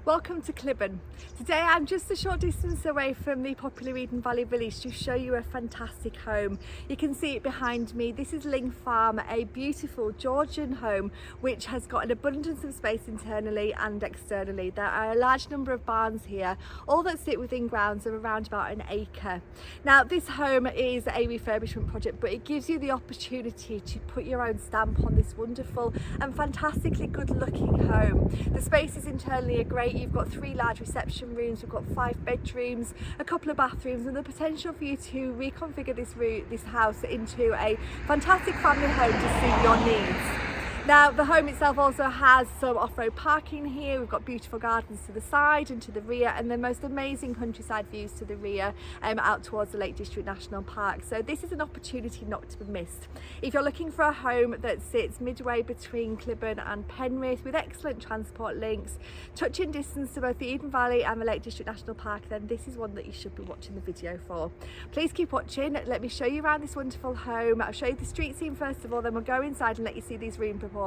Welcome to Cliburn. Today I'm just a short distance away from the popular Eden Valley village to show you a fantastic home. You can see it behind me. This is Ling Farm, a beautiful Georgian home which has got an abundance of space internally and externally. There are a large number of barns here, all that sit within grounds of around about an acre. Now this home is a refurbishment project, but it gives you the opportunity to put your own stamp on this wonderful and fantastically good looking home. The spaces internally are great. You've got 3 large reception rooms, we've got 5 bedrooms, a couple of bathrooms, and the potential for you to reconfigure this house into a fantastic family home to suit your needs. Now the home itself also has some off-road parking here. We've got beautiful gardens to the side and to the rear, and the most amazing countryside views to the rear out towards the Lake District National Park. So this is an opportunity not to be missed. If you're looking for a home that sits midway between Cliburn and Penrith with excellent transport links, touching distance to both the Eden Valley and the Lake District National Park, then this is one that you should be watching the video for. Please keep watching. Let me show you around this wonderful home. I'll show you the street scene first of all, then we'll go inside and let you see these room proportions.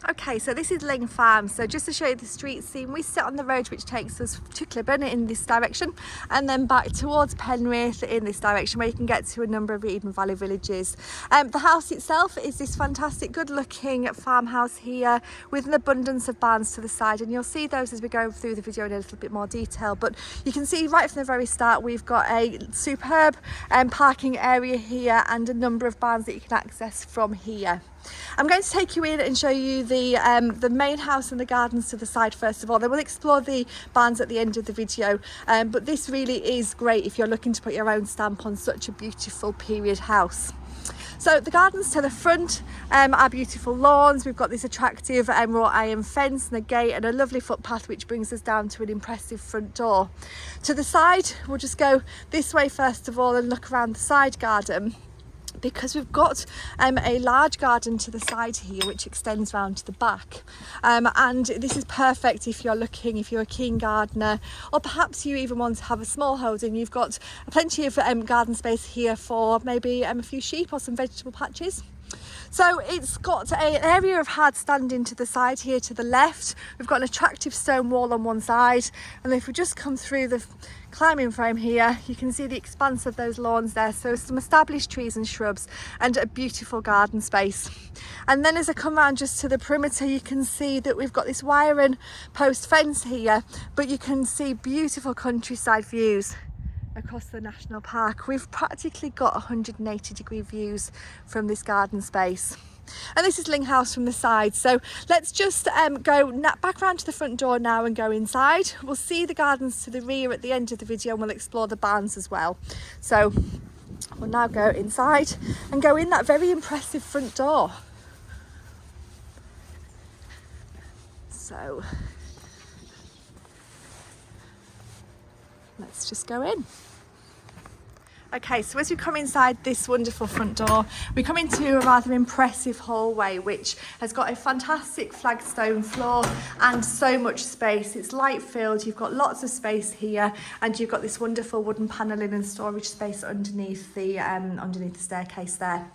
Okay, so this is Ling Farm. So just to show you the street scene, we sit on the road which takes us to Cliburn in this direction, and then back towards Penrith in this direction, where you can get to a number of Eden Valley villages. The house itself is this fantastic, good-looking farmhouse here with an abundance of barns to the side, and you'll see those as we go through the video in a little bit more detail. But you can see right from the very start, we've got a superb parking area here and a number of barns that you can access from here. I'm going to take you in and show you the main house and the gardens to the side first of all. Then we'll explore the barns at the end of the video, but this really is great if you're looking to put your own stamp on such a beautiful period house. So the gardens to the front are beautiful lawns. We've got this attractive wrought iron fence and a gate and a lovely footpath which brings us down to an impressive front door. To the side, we'll just go this way first of all and look around the side garden, because we've got a large garden to the side here which extends round to the back, and this is perfect if you're a keen gardener, or perhaps you even want to have a small holding. You've got plenty of garden space here for maybe a few sheep or some vegetable patches. So it's got an area of hard standing to the side here to the left. We've got an attractive stone wall on one side, and if we just come through the climbing frame here, you can see the expanse of those lawns there. So some established trees and shrubs and a beautiful garden space. And then as I come around just to the perimeter, you can see that we've got this wire and post fence here, but you can see beautiful countryside views across the national park. We've practically got 180-degree views from this garden space. And this is Ling House from the side. So let's just go back around to the front door now and go inside. We'll see the gardens to the rear at the end of the video, and we'll explore the barns as well. So we'll now go inside and go in that very impressive front door. So let's just go in. Okay, so as we come inside this wonderful front door, we come into a rather impressive hallway which has got a fantastic flagstone floor and so much space. It's light filled, you've got lots of space here, and you've got this wonderful wooden panelling and storage space underneath the staircase there.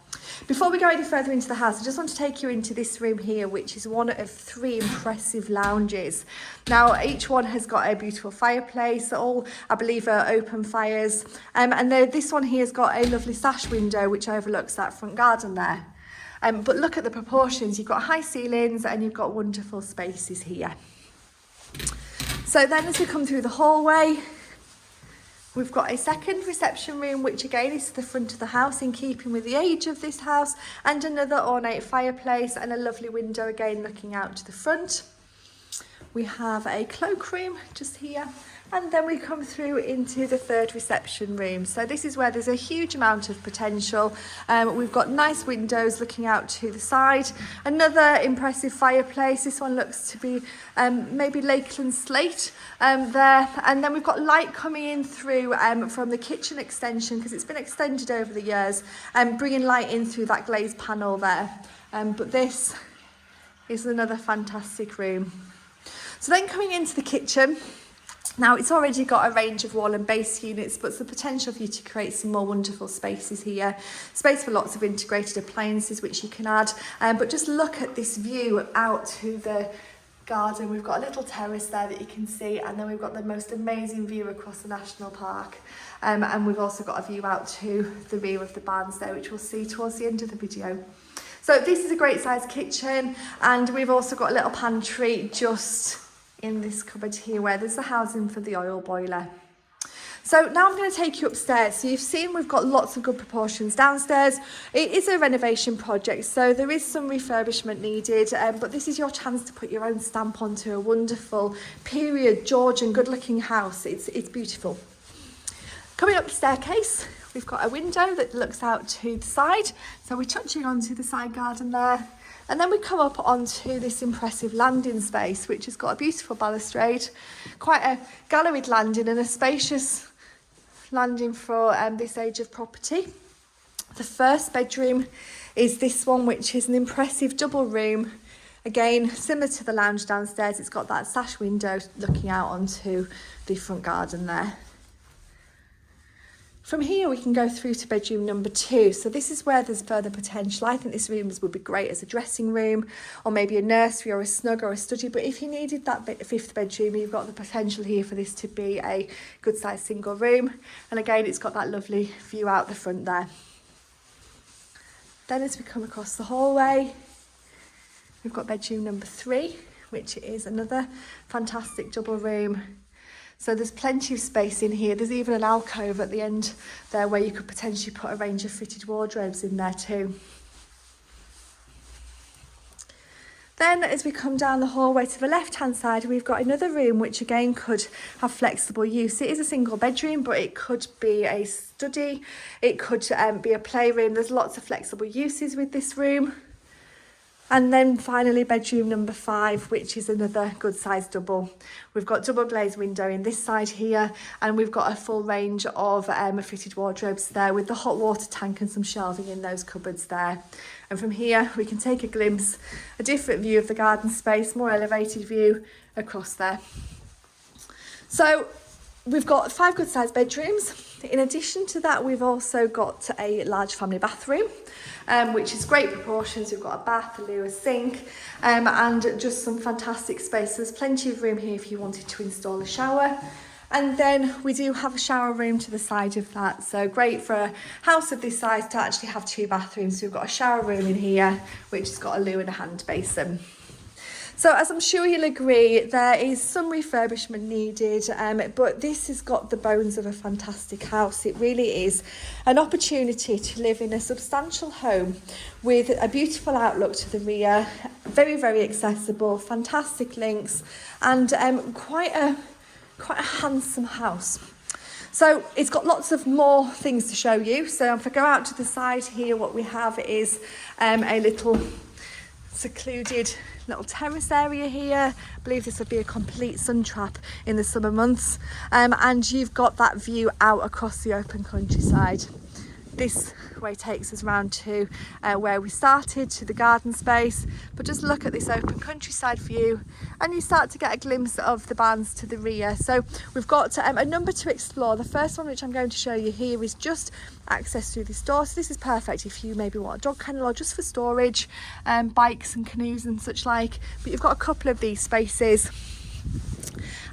Before we go any further into the house, I just want to take you into this room here, which is one of 3 impressive lounges. Now each one has got a beautiful fireplace, all I believe are open fires, and this one here has got a lovely sash window which overlooks that front garden there. But look at the proportions, you've got high ceilings and you've got wonderful spaces here. So then as we come through the hallway, we've got a second reception room, which again is to the front of the house in keeping with the age of this house, and another ornate fireplace and a lovely window again looking out to the front. We have a cloakroom just here, and then we come through into the third reception room. So this is where there's a huge amount of potential. We've got nice windows looking out to the side, another impressive fireplace. This one looks to be maybe Lakeland slate there, and then we've got light coming in through from the kitchen extension, because it's been extended over the years, bringing light in through that glazed panel there. But this is another fantastic room. So then coming into the kitchen, now it's already got a range of wall and base units, but it's the potential for you to create some more wonderful spaces here. Space for lots of integrated appliances which you can add, but just look at this view out to the garden. We've got a little terrace there that you can see, and then we've got the most amazing view across the national park, and we've also got a view out to the rear of the barns there, which we'll see towards the end of the video. So this is a great sized kitchen, and we've also got a little pantry just in this cupboard here where there's the housing for the oil boiler. So now I'm going to take you upstairs. So you've seen we've got lots of good proportions downstairs. It is a renovation project, so there is some refurbishment needed, but this is your chance to put your own stamp onto a wonderful period Georgian good looking house. It's beautiful. Coming up the staircase, we've got a window that looks out to the side. So we're touching onto the side garden there. And then we come up onto this impressive landing space, which has got a beautiful balustrade, quite a galleried landing and a spacious landing for this age of property. The first bedroom is this one, which is an impressive double room. Again, similar to the lounge downstairs, it's got that sash window looking out onto the front garden there. From here we can go through to bedroom number 2. So this is where there's further potential. I think this room would be great as a dressing room, or maybe a nursery or a snug or a study. But if you needed that fifth bedroom, you've got the potential here for this to be a good sized single room. And again, it's got that lovely view out the front there. Then as we come across the hallway, we've got bedroom number 3, which is another fantastic double room. So there's plenty of space in here. There's even an alcove at the end there where you could potentially put a range of fitted wardrobes in there too. Then as we come down the hallway to the left hand side, we've got another room which again could have flexible use. It is a single bedroom, but it could be a study, it could be a playroom. There's lots of flexible uses with this room. And then finally bedroom number 5, which is another good sized double. We've got double glazed window in this side here, and we've got a full range of fitted wardrobes there with the hot water tank and some shelving in those cupboards there. And from here we can take a glimpse, a different view of the garden space, more elevated view across there. So we've got 5 good sized bedrooms. In addition to that, we've also got a large family bathroom, which is great proportions. We've got a bath, a loo, a sink, and just some fantastic space. There's plenty of room here if you wanted to install a shower. And then we do have a shower room to the side of that. So great for a house of this size to actually have 2 bathrooms. So we've got a shower room in here, which has got a loo and a hand basin. So as I'm sure you'll agree, there is some refurbishment needed, but this has got the bones of a fantastic house. It really is an opportunity to live in a substantial home with a beautiful outlook to the rear, very, very accessible, fantastic links, and quite a handsome house. So it's got lots of more things to show you. So if I go out to the side here, what we have is a little secluded little terrace area here. I believe this would be a complete sun trap in the summer months, and you've got that view out across the open countryside. This way takes us round to where we started, to the garden space, but just look at this open countryside view and you start to get a glimpse of the barns to the rear. So we've got a number to explore. The first one, which I'm going to show you here, is just access through this door. So this is perfect if you maybe want a dog kennel or just for storage, bikes and canoes and such like, but you've got a couple of these spaces.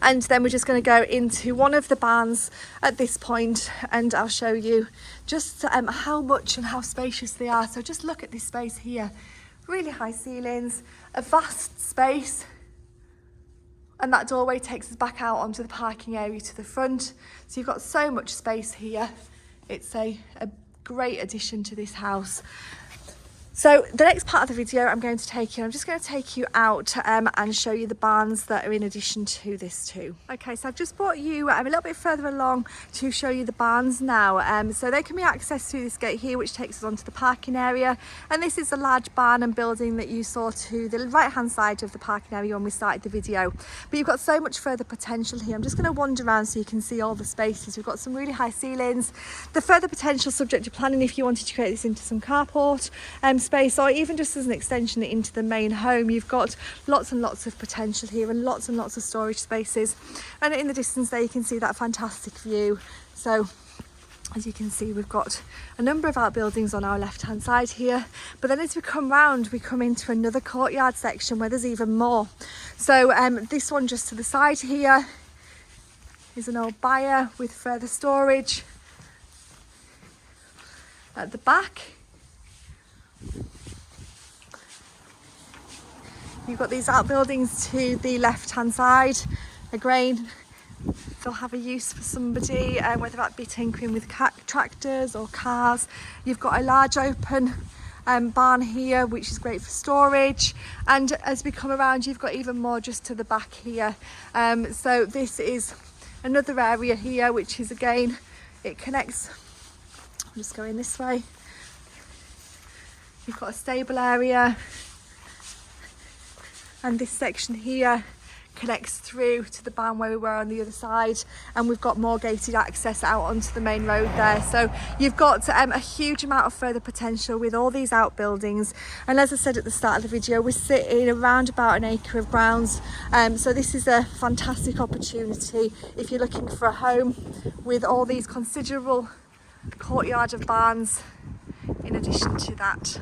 And then we're just going to go into one of the barns at this point, and I'll show you just how much and how spacious they are. So just look at this space here. Really high ceilings, a vast space, and that doorway takes us back out onto the parking area to the front. So you've got so much space here. It's a great addition to this house. So the next part of the video I'm just going to take you out and show you the barns that are in addition to this too. Okay, so I've just brought you a little bit further along to show you the barns now. So they can be accessed through this gate here, which takes us onto the parking area. And this is a large barn and building that you saw to the right hand side of the parking area when we started the video. But you've got so much further potential here. I'm just going to wander around so you can see all the spaces. We've got some really high ceilings. The further potential subject to planning if you wanted to create this into some carport space, or even just as an extension into the main home. You've got lots and lots of potential here and lots of storage spaces, and in the distance there you can see that fantastic view. So As you can see, we've got a number of outbuildings on our left hand side here, but then as we come round, we come into another courtyard section where there's even more. So this one just to the side here is an old byre with further storage. At the back, you've got these outbuildings to the left hand side. Again, they'll have a use for somebody, whether that be tinkering with tractors or cars. You've got a large open barn here, which is great for storage, and as we come around, you've got even more just to the back here. So this is another area here, which is, again, it connects. I'm just going this way. You've got a stable area, and this section here connects through to the barn where we were on the other side, and we've got more gated access out onto the main road there. So you've got a huge amount of further potential with all these outbuildings, and as I said at the start of the video, we're sitting around about an acre of grounds, so this is a fantastic opportunity if you're looking for a home with all these considerable courtyard of barns in addition to that.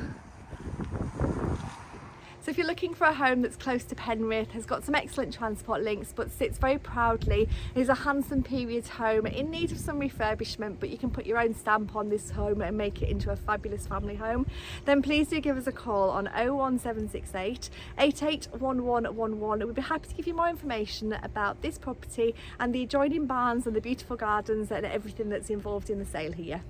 So if you're looking for a home that's close to Penrith, has got some excellent transport links, but sits very proudly, is a handsome period home in need of some refurbishment, but you can put your own stamp on this home and make it into a fabulous family home, then please do give us a call on 01768 881111. We'd be happy to give you more information about this property and the adjoining barns and the beautiful gardens and everything that's involved in the sale here.